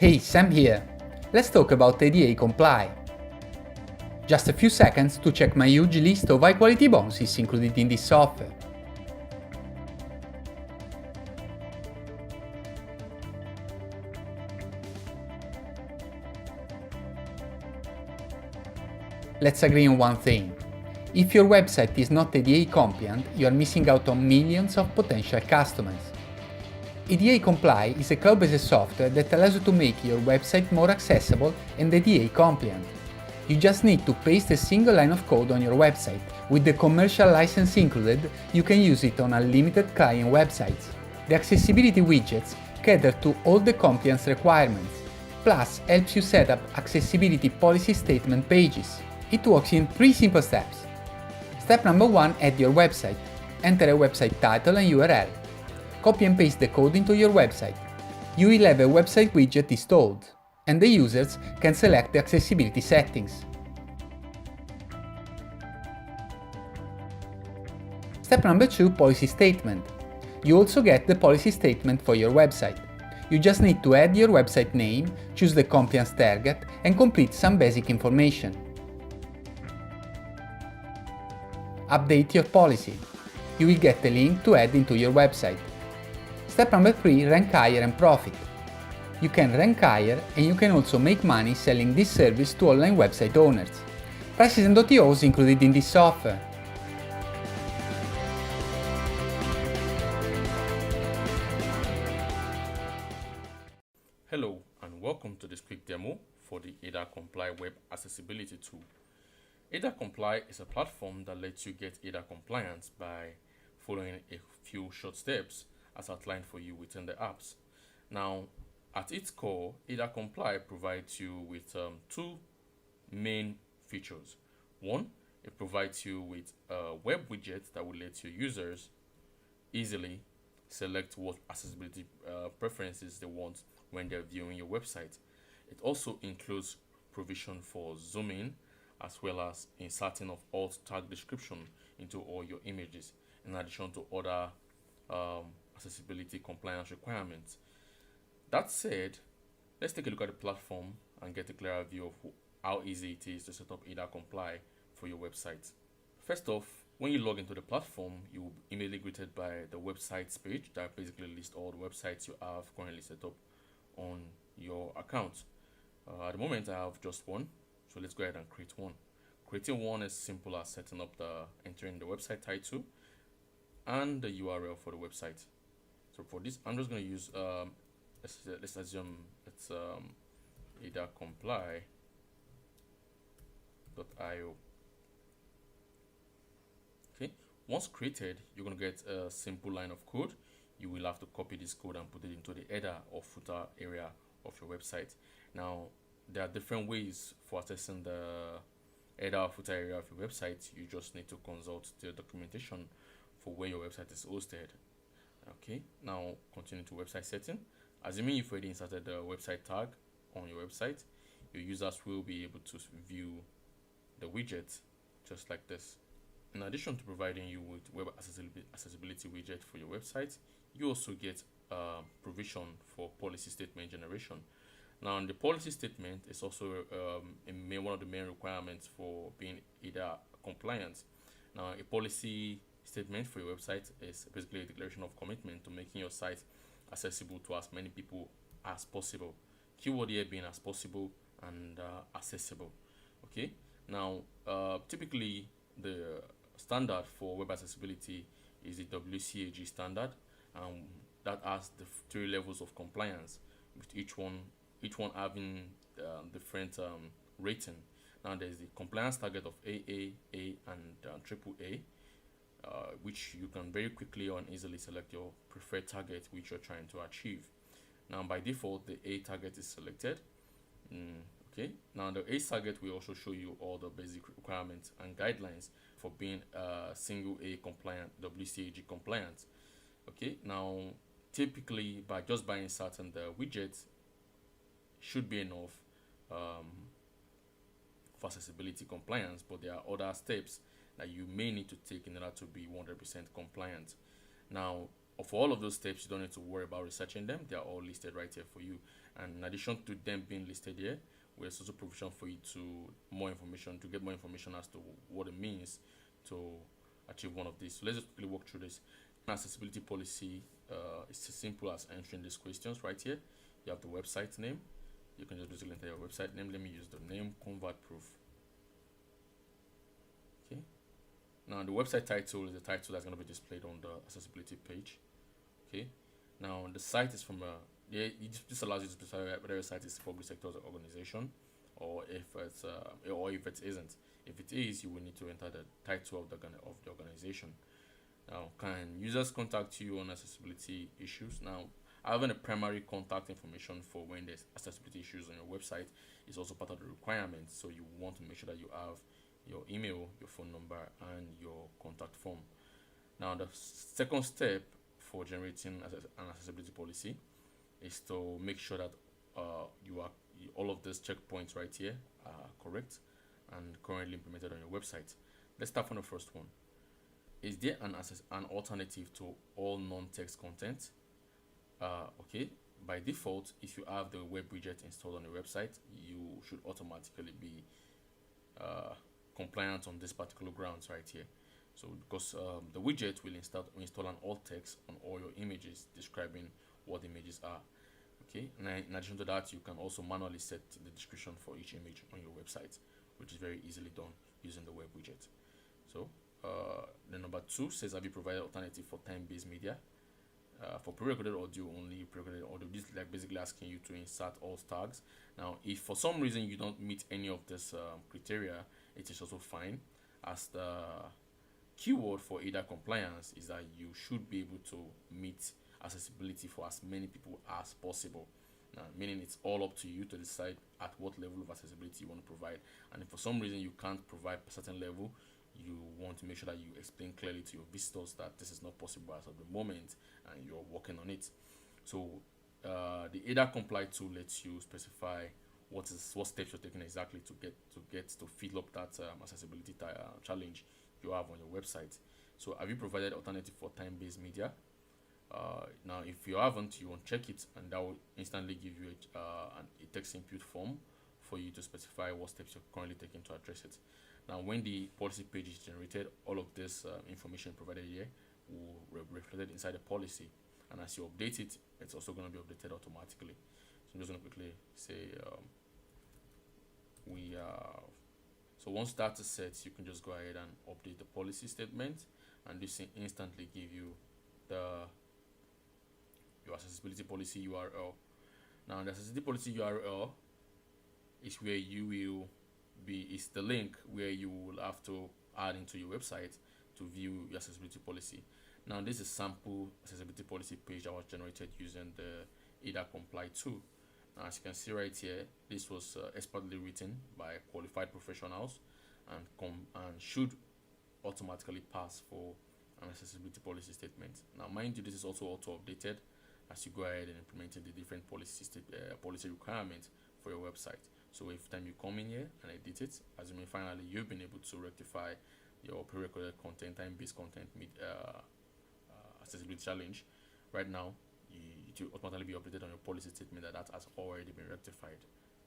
Hey, Sam here. Let's talk about ADA Comply. Just a few seconds to check my huge list of high-quality bonuses included in this offer. Let's agree on one thing. If your website is not ADA compliant, you are missing out on millions of potential customers. ADA Comply is a cloud-based software that allows you to make your website more accessible and ADA compliant. You just need to paste a single line of code on your website. With the commercial license included, you can use it on unlimited client websites. The accessibility widgets cater to all the compliance requirements, plus helps you set up accessibility policy statement pages. It works in 3 simple steps. Step number 1, add your website. Enter a website title and URL. Copy and paste the code into your website. You will have a website widget installed, and the users can select the accessibility settings. Step number 2, policy statement. You also get the policy statement for your website. You just need to add your website name, choose the compliance target, and complete some basic information. Update your policy. You will get a link to add into your website. Step number 3, rank higher and profit. You can rank higher and you can also make money selling this service to online website owners. Prices and OTOs included in this offer. Hello and welcome to this quick demo for the ADA Comply web accessibility tool. ADA Comply is a platform that lets you get ADA compliance by following a few short steps as outlined for you within the apps. Now, at its core, ADA Comply provides you with 2 main features. One, it provides you with a web widget that will let your users easily select what accessibility preferences they want when they're viewing your website. It also includes provision for zooming as well as inserting of alt tag description into all your images, in addition to other accessibility compliance requirements. That said, let's take a look at the platform and get a clearer view of how easy it is to set up ADA Comply for your website. First off, when you log into the platform, you will be immediately greeted by the websites page that basically lists all the websites you have currently set up on your account. At the moment, I have just one, so let's go ahead and create one. Creating one is simple as entering the website title and the URL for the website. So for this, I'm just going to use let's assume it's adacomply.io. Okay, once created, you're going to get a simple line of code. You will have to copy this code and put it into the header or footer area of your website. Now, there are different ways for accessing the header or footer area of your website. You just need to consult the documentation for where your website is hosted. Okay, now continue to website setting. Assuming you've already inserted the website tag on your website, your users will be able to view the widget just like this. In addition to providing you with web accessibility widget for your website, you also get provision for policy statement generation. Now, the policy statement is also one of the main requirements for being ADA compliant. Now, a policy statement for your website is basically a declaration of commitment to making your site accessible to as many people as possible. Keyword here being as possible and accessible. Okay. Now, typically the standard for web accessibility is the WCAG standard, and that has the 3 levels of compliance, with each one having different rating. Now, there's the compliance target of AA, A, and AAA, which you can very quickly and easily select your preferred target which you're trying to achieve. Now, by default, the A target is selected. Okay, now the A target will also show you all the basic requirements and guidelines for being single A compliant, WCAG compliant. Okay, now typically by inserting the widget should be enough for accessibility compliance, but there are other steps that you may need to take in order to be 100% compliant. Now, for all of those steps, you don't need to worry about researching them. They are all listed right here for you. And in addition to them being listed here, there's also provision for you to get more information as to what it means to achieve one of these. So let's just quickly walk through this. Accessibility policy is as simple as entering these questions right here. You have the website name. You can just basically enter your website name. Let me use the name Convert Proof. Okay. Now the website title is the title that's going to be displayed on the accessibility page. Okay. Now the site is from this allows you to specify whether your site is a public sector organization, or if it isn't. If it is, you will need to enter the title of the organization. Now, can users contact you on accessibility issues? Now, having a primary contact information for when there's accessibility issues on your website is also part of the requirement. So you want to make sure that you have your email, your phone number, and your contact form. Now, the second step for generating an accessibility policy is to make sure that all of these checkpoints right here are correct and currently implemented on your website. Let's start from the first one. Is there an alternative to all non-text content? Okay, by default, if you have the web widget installed on your website, you should automatically be compliant on this particular grounds right here. So because the widget will install an alt text on all your images describing what the images are. Okay, and in addition to that, you can also manually set the description for each image on your website, which is very easily done using the web widget. So the number 2 says, have you provided alternative for time-based media? For pre-recorded audio only, pre-recorded audio, this is like basically asking you to insert all tags. Now, if for some reason you don't meet any of this criteria, it is also fine, as the keyword for ADA compliance is that you should be able to meet accessibility for as many people as possible. Meaning it's all up to you to decide at what level of accessibility you want to provide. And if for some reason you can't provide a certain level, you want to make sure that you explain clearly to your visitors that this is not possible as of the moment and you're working on it. So the ADA Comply tool lets you specify what steps you're taking exactly to fill up that accessibility challenge you have on your website. So have you provided alternative for time-based media? Now if you haven't, you want to check it, and that will instantly give you a text input form for you to specify what steps you're currently taking to address it. Now when the policy page is generated, all of this information provided here will be reflected inside the policy, and as you update it, it's also going to be updated automatically. So I'm just going to quickly say so once that is set, you can just go ahead and update the policy statement, and this will instantly give you your accessibility policy URL. Now the accessibility policy URL is where you will is the link where you will have to add into your website to view your accessibility policy. Now this is sample accessibility policy page that was generated using the ADA Comply tool. Now, as you can see right here, this was expertly written by qualified professionals and should automatically pass for an accessibility policy statement. Now mind you, this is also auto-updated as you go ahead and implementing the different policy requirements for your website. So every time you come in here and edit it, assuming finally you've been able to rectify your pre-recorded content, time-based content accessibility challenge, right now it will automatically be updated on your policy statement that has already been rectified.